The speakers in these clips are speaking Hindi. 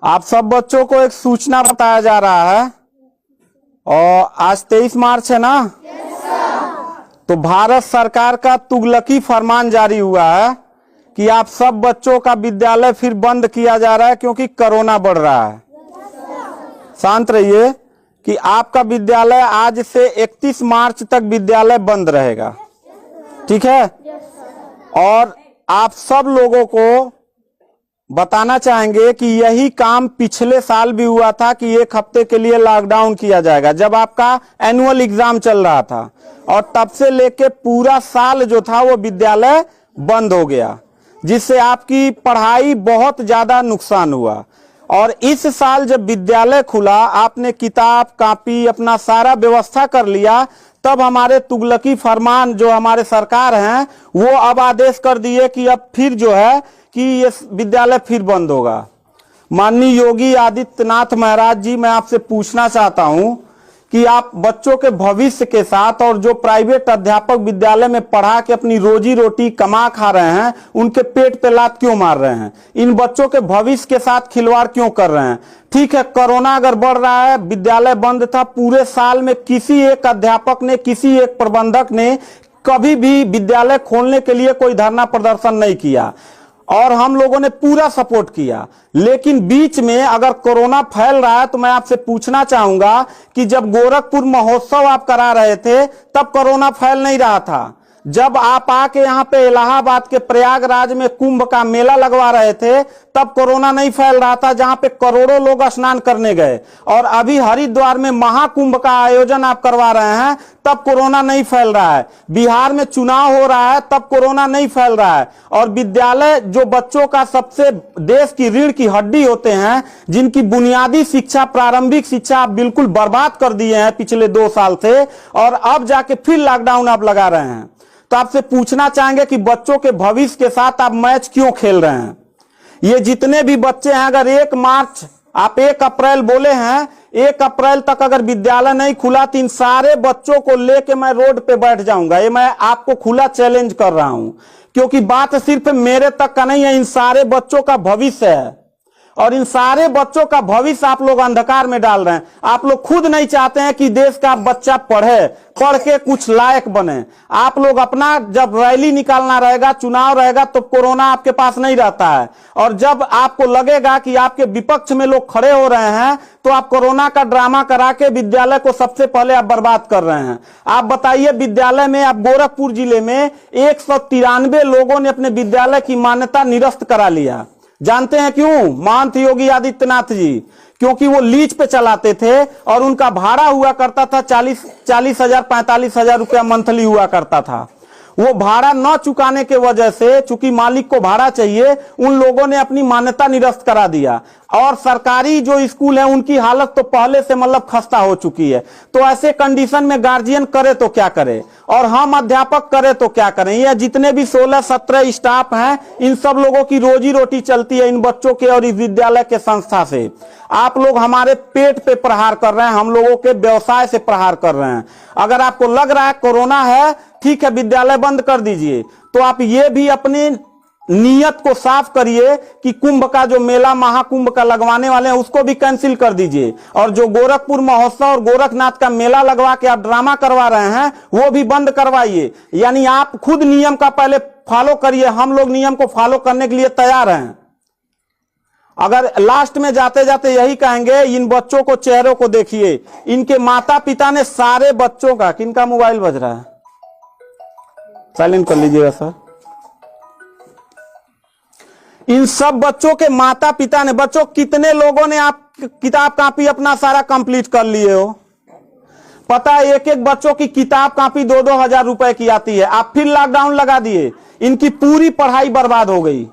आप सब बच्चों को एक सूचना बताया जा रहा है और आज 23 मार्च है ना। तो भारत सरकार का तुगलकी फरमान जारी हुआ है कि आप सब बच्चों का विद्यालय फिर बंद किया जा रहा है क्योंकि कोरोना बढ़ रहा है। शांत रहिए कि आपका विद्यालय आज से 31 मार्च तक विद्यालय बंद रहेगा, ठीक है। और आप सब लोगों को बताना चाहेंगे कि यही काम पिछले साल भी हुआ था कि 1 हफ्ते के लिए लॉकडाउन किया जाएगा जब आपका एनुअल एग्जाम चल रहा था, और तब से लेके पूरा साल जो था वो विद्यालय बंद हो गया, जिससे आपकी पढ़ाई बहुत ज्यादा नुकसान हुआ। और इस साल जब विद्यालय खुला, आपने किताब कॉपी अपना सारा व्यवस्था कर लिया, तब हमारे तुगलकी फरमान जो हमारे सरकार हैं वो अब आदेश कर दिए कि अब फिर जो है कि ये विद्यालय फिर बंद होगा। माननीय योगी आदित्यनाथ महाराज जी, मैं आपसे पूछना चाहता हूं कि आप बच्चों के भविष्य के साथ और जो प्राइवेट अध्यापक विद्यालय में पढ़ा के अपनी रोजी रोटी कमा खा रहे हैं, उनके पेट पे लात क्यों मार रहे हैं? इन बच्चों के भविष्य के साथ खिलवाड़ क्यों कर रहे हैं? ठीक है, कोरोना अगर बढ़ रहा है, विद्यालय बंद था, पूरे साल में किसी एक अध्यापक ने, किसी एक प्रबंधक ने कभी भी विद्यालय खोलने के लिए कोई धरना प्रदर्शन नहीं किया और हम लोगों ने पूरा सपोर्ट किया। लेकिन बीच में अगर कोरोना फैल रहा है तो मैं आपसे पूछना चाहूंगा कि जब गोरखपुर महोत्सव आप करा रहे थे तब कोरोना फैल नहीं रहा था। जब आप आके यहाँ पे इलाहाबाद के प्रयागराज में कुंभ का मेला लगवा रहे थे तब कोरोना नहीं फैल रहा था, जहां पे करोड़ों लोग स्नान करने गए। और अभी हरिद्वार में महाकुंभ का आयोजन आप करवा रहे हैं तब कोरोना नहीं फैल रहा है। बिहार में चुनाव हो रहा है तब कोरोना नहीं फैल रहा है। और विद्यालय जो बच्चों का सबसे देश की रीढ़ की हड्डी होते हैं, जिनकी बुनियादी शिक्षा, प्रारंभिक शिक्षा आप बिल्कुल बर्बाद कर दिए हैं पिछले 2 साल से, और अब जाके फिर लॉकडाउन आप लगा रहे हैं। तो आपसे पूछना चाहेंगे कि बच्चों के भविष्य के साथ आप मैच क्यों खेल रहे हैं? ये जितने भी बच्चे हैं, अगर 1 मार्च आप 1 अप्रैल बोले हैं, 1 अप्रैल तक अगर विद्यालय नहीं खुला तो इन सारे बच्चों को लेके मैं रोड पे बैठ जाऊंगा। ये मैं आपको खुला चैलेंज कर रहा हूं, क्योंकि बात सिर्फ मेरे तक का नहीं है, इन सारे बच्चों का भविष्य है और इन सारे बच्चों का भविष्य आप लोग अंधकार में डाल रहे हैं। आप लोग खुद नहीं चाहते हैं कि देश का बच्चा पढ़े, पढ़ के कुछ लायक बने। आप लोग अपना जब रैली निकालना रहेगा, चुनाव रहेगा, तो कोरोना आपके पास नहीं रहता है। और जब आपको लगेगा कि आपके विपक्ष में लोग खड़े हो रहे हैं तो आप कोरोना का ड्रामा करा के विद्यालय को सबसे पहले आप बर्बाद कर रहे हैं। आप बताइए, विद्यालय में आप गोरखपुर जिले में 193 लोगों ने अपने विद्यालय की मान्यता निरस्त करा लिया। जानते हैं क्यों? महंत योगी आदित्यनाथ जी, क्योंकि वो लीज पे चलाते थे और उनका भाड़ा हुआ करता था 40,000 45,000 रुपया मंथली हुआ करता था। वो भाड़ा न चुकाने के वजह से, चूंकि मालिक को भाड़ा चाहिए, उन लोगों ने अपनी मान्यता निरस्त करा दिया। और सरकारी जो स्कूल है उनकी हालत तो पहले से मतलब खस्ता हो चुकी है। तो ऐसे कंडीशन में गार्जियन करे तो क्या करे और हम अध्यापक करे तो क्या करें? ये जितने भी 16-17 स्टाफ हैं, इन सब लोगों की रोजी रोटी चलती है इन बच्चों के और इस विद्यालय के संस्था से। आप लोग हमारे पेट पे प्रहार कर रहे हैं, हम लोगों के व्यवसाय से प्रहार कर रहे हैं। अगर आपको लग रहा है कोरोना है, ठीक है, विद्यालय बंद कर दीजिए, तो आप ये भी अपनी नियत को साफ करिए कि कुंभ का जो मेला, महाकुंभ का लगवाने वाले हैं, उसको भी कैंसिल कर दीजिए। और जो गोरखपुर महोत्सव और गोरखनाथ का मेला लगवा के आप ड्रामा करवा रहे हैं वो भी बंद करवाइए। यानी आप खुद नियम का पहले फॉलो करिए, हम लोग नियम को फॉलो करने के लिए तैयार हैं। अगर लास्ट में जाते जाते यही कहेंगे, इन बच्चों को, चेहरों को देखिए, इनके माता पिता ने सारे बच्चों का, किनका मोबाइल बज रहा है, साइलेंट कर लीजिएगा सर। इन सब बच्चों के माता पिता ने, बच्चों कितने लोगों ने आप किताब कॉपी अपना सारा कंप्लीट कर लिए हो? पता है, एक एक बच्चों की किताब कॉपी 2-2 हजार रुपए की आती है। आप फिर लॉकडाउन लगा दिए, इनकी पूरी पढ़ाई बर्बाद हो गई।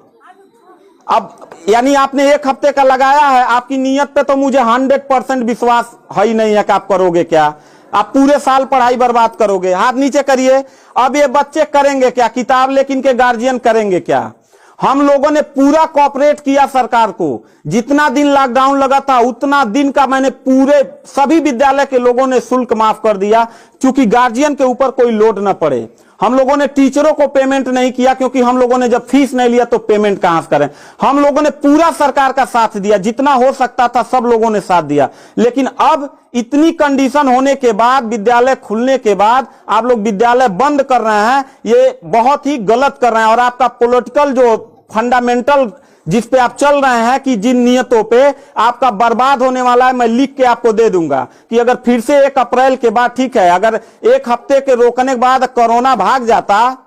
अब यानी आपने 1 हफ्ते का लगाया है, आपकी नीयत पे तो मुझे 100% विश्वास है ही नहीं है कि आप करोगे क्या। आप पूरे साल पढ़ाई बर्बाद करोगे। हाथ नीचे करिए। अब ये बच्चे करेंगे क्या? किताब लेकिन इनके गार्जियन करेंगे क्या? हम लोगों ने पूरा कोऑपरेट किया सरकार को। जितना दिन लॉकडाउन लगा था उतना दिन का मैंने पूरे सभी विद्यालय के लोगों ने शुल्क माफ कर दिया, क्योंकि गार्जियन के ऊपर कोई लोड न पड़े। हम लोगों ने टीचरों को पेमेंट नहीं किया, क्योंकि हम लोगों ने जब फीस नहीं लिया तो पेमेंट कहां से करें। हम लोगों ने पूरा सरकार का साथ दिया, जितना हो सकता था सब लोगों ने साथ दिया। लेकिन अब इतनी कंडीशन होने के बाद, विद्यालय खुलने के बाद आप लोग विद्यालय बंद कर रहे हैं, ये बहुत ही गलत कर रहे हैं। और आपका पॉलिटिकल जो फंडामेंटल जिस पे आप चल रहे हैं कि जिन नियतों पे आपका बर्बाद होने वाला है, मैं लिख के आपको दे दूंगा कि अगर फिर से 1 अप्रैल के बाद, ठीक है, अगर 1 हफ्ते के रोकने के बाद कोरोना भाग जाता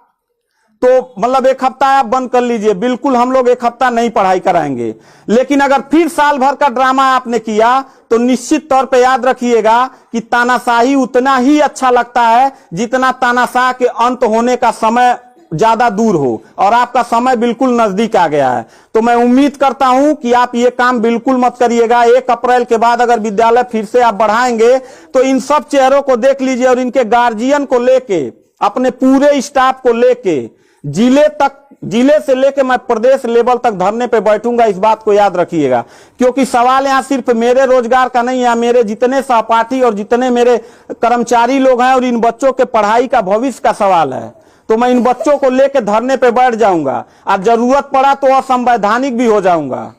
तो मतलब 1 हफ्ता आप बंद कर लीजिए, बिल्कुल हम लोग 1 हफ्ता नहीं पढ़ाई कराएंगे। लेकिन अगर फिर साल भर का ड्रामा आपने किया तो निश्चित तौर पे याद रखिएगा कि तानाशाही उतना ही अच्छा लगता है जितना तानाशाह के अंत होने का समय ज्यादा दूर हो, और आपका समय बिल्कुल नजदीक आ गया है। तो मैं उम्मीद करता हूं कि आप ये काम बिल्कुल मत करिएगा। 1 अप्रैल के बाद अगर विद्यालय फिर से आप बढ़ाएंगे तो इन सब चेहरों को देख लीजिए, और इनके गार्जियन को लेके, अपने पूरे स्टाफ को लेके जिले से लेके मैं प्रदेश लेवल तक धरने पे बैठूंगा, इस बात को याद रखिएगा। क्योंकि सवाल यहां सिर्फ मेरे रोजगार का नहीं है, मेरे जितने सहपाठी और जितने मेरे कर्मचारी लोग हैं और इन बच्चों के पढ़ाई का भविष्य का सवाल है। तो मैं इन बच्चों को लेकर धरने पे बैठ जाऊंगा, और जरूरत पड़ा तो असंवैधानिक भी हो जाऊंगा।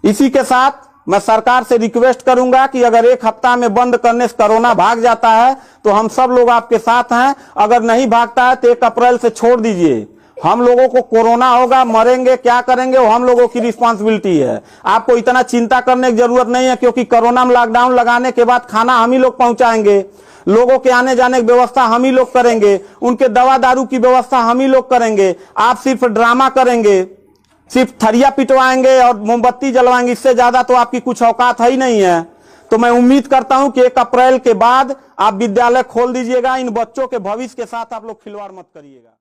इसी के साथ मैं सरकार से रिक्वेस्ट करूंगा कि अगर 1 हफ्ता में बंद करने से कोरोना भाग जाता है तो हम सब लोग आपके साथ हैं। अगर नहीं भागता है तो 1 अप्रैल से छोड़ दीजिए। हम लोगों को कोरोना होगा, मरेंगे, क्या करेंगे वो हम लोगों की रिस्पांसिबिलिटी है। आपको इतना चिंता करने की जरूरत नहीं है, क्योंकि कोरोना में लॉकडाउन लगाने के बाद खाना हम ही लोग पहुंचाएंगे, लोगों के आने जाने की व्यवस्था हम ही लोग करेंगे, उनके दवा दारू की व्यवस्था हम ही लोग करेंगे। आप सिर्फ ड्रामा करेंगे, सिर्फ थरिया पिटवाएंगे और मोमबत्ती जलवाएंगे, इससे ज्यादा तो आपकी कुछ औकात है ही नहीं है। तो मैं उम्मीद करता हूं कि 1 अप्रैल के बाद आप विद्यालय खोल दीजिएगा। इन बच्चों के भविष्य के साथ आप लोग खिलवाड़ मत करिएगा।